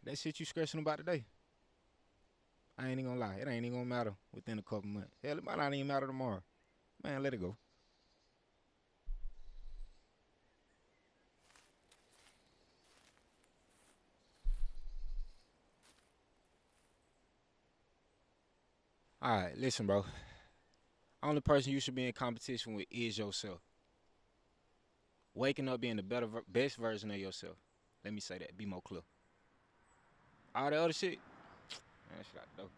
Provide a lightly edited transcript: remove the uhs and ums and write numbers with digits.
That shit you stressing about today, I ain't even gonna lie. It ain't even gonna matter within a couple months. Hell, it might not even matter tomorrow. Man, let it go. All right, listen, bro. Only person you should be in competition with is yourself. Waking up being the best version of yourself. Let me say that. Be more clear. All the other shit, man, shit out the door.